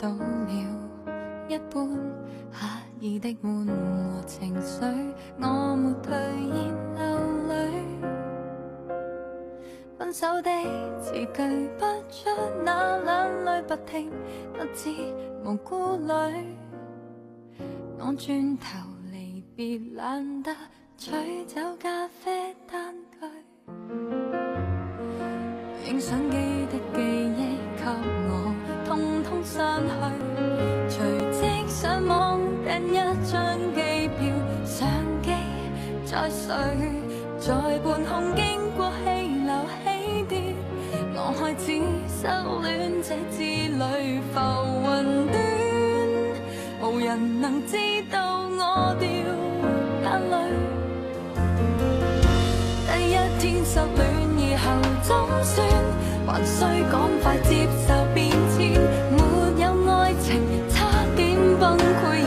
數秒一般，刻意的緩和情緒，我沒退現流淚。分手的字句不出，那兩淚不停，不知無顧慮。我轉頭離別，懶得取走咖啡單據。影相機的記憶給我通通刪去，隨即上網訂一張機票，相機在睡，在半空經過氣流起跌，我開始失戀這之旅浮雲端，無人能知道我掉眼淚。第一天失戀以後總算，還需趕快接受變遷，沒有愛情差點崩潰。